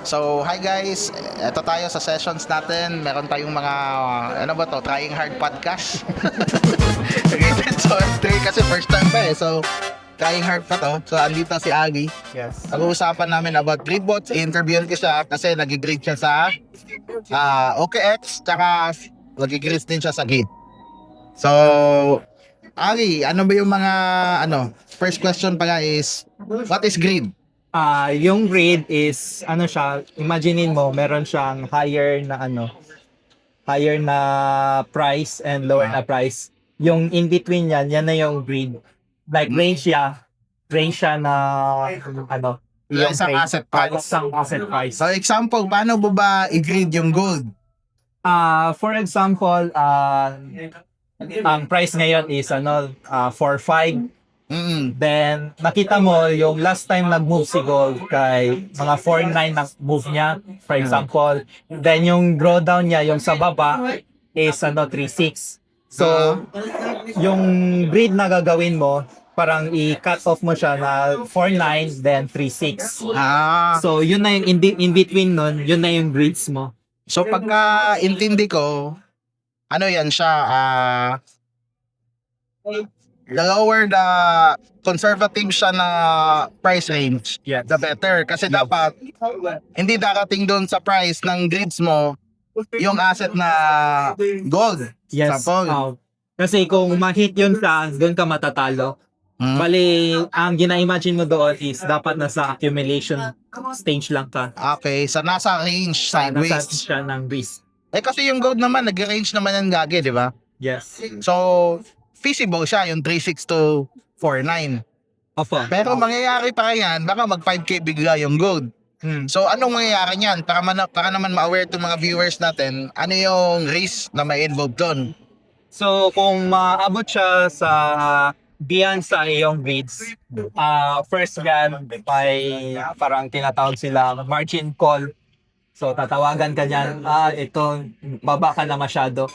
So, hi guys. Ito tayo sa sessions natin. Meron tayong mga, ano ba to, trying hard podcast. Rated so 3 kasi first time pa eh. So, trying hard pa to. So, andito si Agi. Yes. Pag-uusapan namin about gradebots. I-interviewin ko siya kasi nag-grade siya sa OKX. Tsaka nag-grade din siya sa GATE. So, Agi, ano ba yung mga, first question pa nga is, what is grade? Yung grade is siya, imaginein mo meron siyang higher na price and lower na price. Yung in between yan na yung grade. Like range siya na yung Isang grade. asset price. Isang asset price. So example, paano mo ba i-grade yung gold? For example, ang price ngayon is 4.5. Then, nakita mo, yung last time nag-move si gold kay mga 4.9 nag-move niya, for example. Then, yung drawdown niya, yung sa baba, is 3.6. So, yung grade na gagawin mo, parang i-cut off mo siya na 4.9, then 3.6. So, yun na yung in between nun, yun na yung grades mo. So pagka intindi ko, ano yan siya, the lower the conservative siya na price range, Yes. the better. Kasi dapat, hindi darating doon sa price ng grids mo, yung asset na gold. Yes. Example. Kasi kung ma-hit yun ka, doon ka matatalo. Bali, ang gina-imagine mo doon is dapat nasa accumulation stage lang ka. Okay, so nasa range Nasa sideways. siya ng risk. Kasi yung gold naman, nag-range naman yan gagi, di ba? Yes. So, feasible siya, yung 3.6 to 4.9. Opo. Pero mangyayari pa yan, baka mag 5K bigla yung gold. So, anong mangyayari niyan? Para naman ma-aware itong mga viewers natin, ano yung risk na may involved doon? So, kung maabot siya sa beyond sa iyong grades, first yan, may parang tinatawag sila margin call. So, tatawagan ka niyan, ito, baba ka na masyado.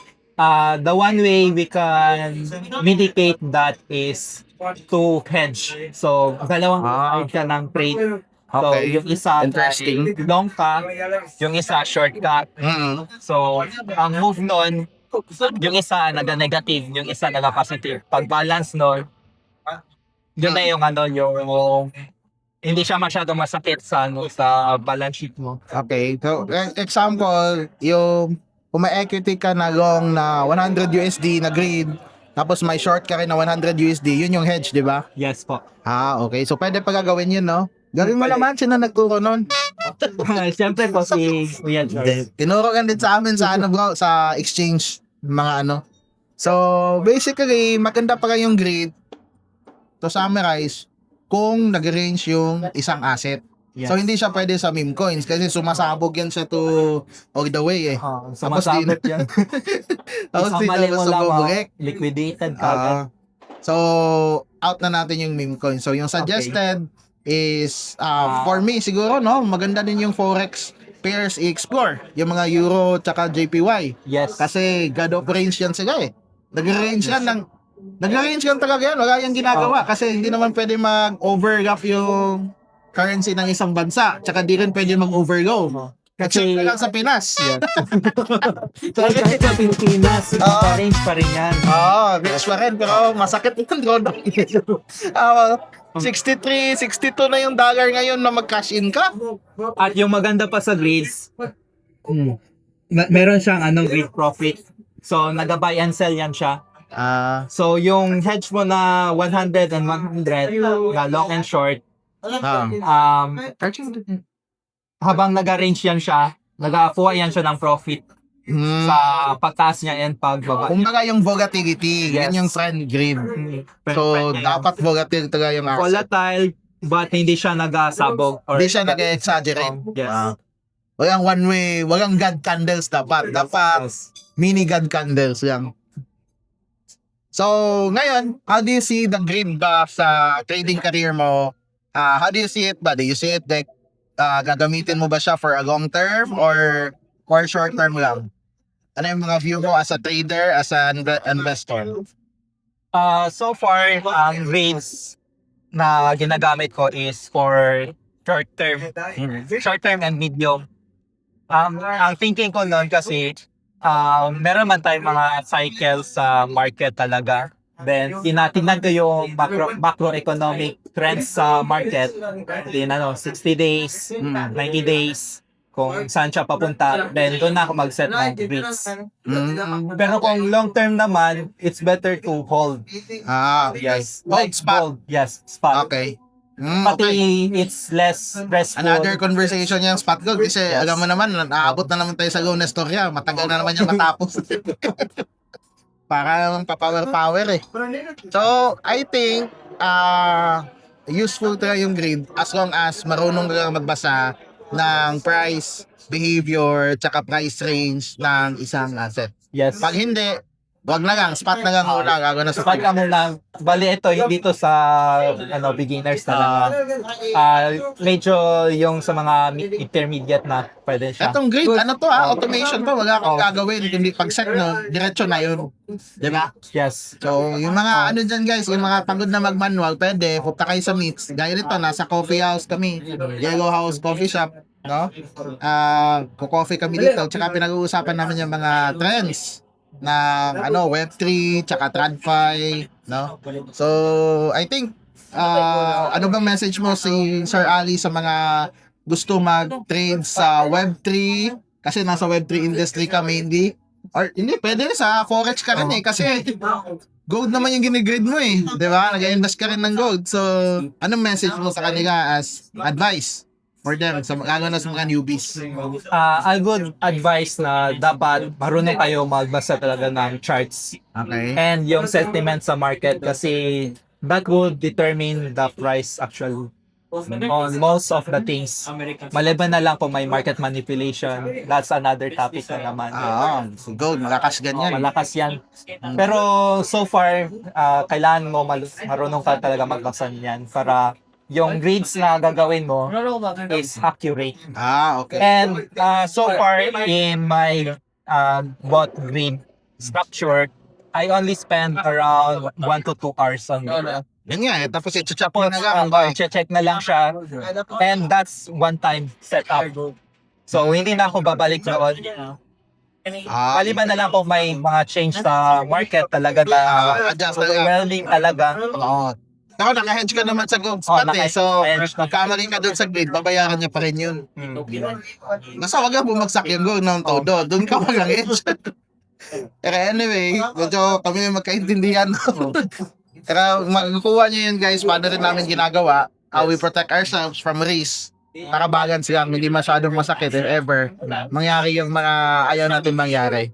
The one way we can mitigate that is to hedge. So, dalawang side ka ng trade. So, Okay. yung isa Interesting. long ka, yung isa short ka. So, ang move nun, yung isa naga-negative, yung isa naga-positive. Pag balance nun, yun na yung yung hindi siya masyadong masakit sa sa balance sheet mo. Okay. So, example, yung kung may equity ka na long na 100 USD na grade, tapos may short ka rin na 100 USD, yun yung hedge, di ba? Yes po. Okay. So, pwede pa gagawin yun, no? Gawin mo naman, sino nagturo nun? Siyempre po si Kuya George. Tinuro ka din sa amin sa bro, sa exchange, mga ano. So, basically, maganda pa yung grade to summarize kung nag-range yung isang asset. Yes. So, hindi siya pwede sa meme coins kasi sumasabog yan siya to all the way eh. Sumasabot yan. Tapos Isang di mali na mo sumubugek. lang, liquidated ka. So, out na natin yung meme coin. So, yung suggested is, for me, siguro, no, maganda din yung Forex pairs i-explore. Yung mga Euro tsaka JPY. Yes. Kasi God of range yan sila eh. Nag-range yan ng nag-range yan talaga yan. Wala yung ginagawa. Kasi hindi naman pwede mag-overlap yung currency ng isang bansa. Tsaka di rin pwede mag-overgo. Kasi lang sa Pinas. So, kahit sa Pilipinas, range pa rin yan. Rich pa rin. Pero masakit yung drawdown. 63, 62 na yung dollar ngayon na mag-cash in ka. At yung maganda pa sa grades, meron siyang grade profit. So, nag-buy and sell yan siya. So, yung hedge mo na 100 and 100, na long and short, habang nag-arrange yan siya, nag-akuha yan siya ng profit sa pagtaas niya and pagbaba. Kumbaga yung volatility, Yes. yan yung trend grade. So, dapat volatile talaga yung asset. Volatile, but hindi siya nag-asabog. Hindi siya nag-exaggerate. Yes. Walang one way, walang God candles dapat. Dapat mini God candles lang. So, ngayon, how do you see the grade ba sa trading career mo? How do you see it ba? Do you see it like gagamitin mo ba siya for a long term or for short term lang? Ano yung mga view mo as a trader, as an investor? So far, ang grades na ginagamit ko is for short term. Short term and medium. Ang thinking ko noon kasi, meron man tayong mga cycles sa market talaga. Then, tinatignan ko yung macroeconomic trends sa market. Then, 60 days, 90 days, kung saan siya papunta. Then, doon na ako mag-set ng rates. Pero kung long term naman, it's better to hold. Yes. Hold spot. Hold. Yes, spot. Okay. Pati it's less stressful. Another conversation yung spot gold kasi Yes. alam mo naman, naabot na naman tayo sa Go Nestorya. Matagal na naman yung matapos. Para naman pa-power eh. So, I think, useful talaga yung grid as long as marunong ka magbasa ng price, behavior, tsaka price range ng isang asset. Yes. Pag hindi, wag na lang, spot na lang muna, gago na sa Pag ano lang, bali ito, hindi to sa beginners talaga. Medyo yung sa mga intermediate na pwede siya. Etong grid, ano to automation to, wala kang gagawin. Hindi pag-set no, diretso na yun. Diba? Yes. So, yung mga ano dyan guys, yung mga pagod na mag-manual, pwede, punta kayo sa meets. Gaya nito, nasa coffee house kami. Yellow House Coffee Shop. No? Kukoffee kami dito. Tsaka pinag-uusapan namin yung mga trends ng Web3, tsaka TradFi. No? So, I think, ano bang message mo si Sir Ali sa mga gusto mag-trade sa Web3? Kasi nasa Web3 industry ka mainly. Or hindi, pwede rin sa Forex ka rin eh. Kasi gold naman yung ginigrade mo eh. Di ba? Nag-invest ka rin ng gold. So, anong message mo sa kanila as advice for them, lalo na sa mga newbies? I would advise na dapat marunong kayo magbasa talaga ng charts. Okay. And yung sentiment sa market kasi that would determine the price actually on most of the things. Maliban na lang kung may market manipulation, that's another topic na naman. So gold, malakas ganyan. Malakas yan. Pero so far, kailangan mo marunong ka talaga magbasa niyan para yung grades na gagawin mo is accurate. Okay. And so far in my bot grade structure, I only spend around 1 to 2 hours on it. Yan nga eh. Tapos i-chop mo na lang. Check na lang siya. And that's one time setup. So, hindi na ako babalik doon. Maliban na lang kung may mga change sa market talaga na adjust na lang. overwhelming talaga. Oo. Ako, naka-hedge ka naman sa gold spot eh. So, naka-hedge. magkamali ka doon sa grade, babayaran niya pa rin yun. Basta wag na bumagsak yung gold ng todo. Doon ka mag-hedge. Pero anyway, medyo kami magkaintindihan. Pero magkukuha niyo yun guys, paano rin namin ginagawa. We protect ourselves from risk. Para balance lang, hindi masyadong masakit if ever mangyari yung mga ayaw natin mangyari.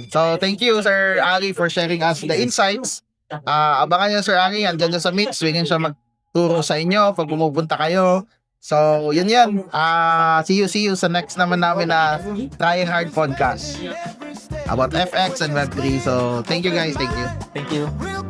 So, thank you Sir Ali for sharing us the insights. Abangan niyo Sir Ali, andyan sa meets, willing siya magturo sa inyo pag pumupunta kayo. So, yun yan. See you sa next naman namin na Trying Hard podcast about FX and Web3. So, thank you guys. Thank you. Thank you.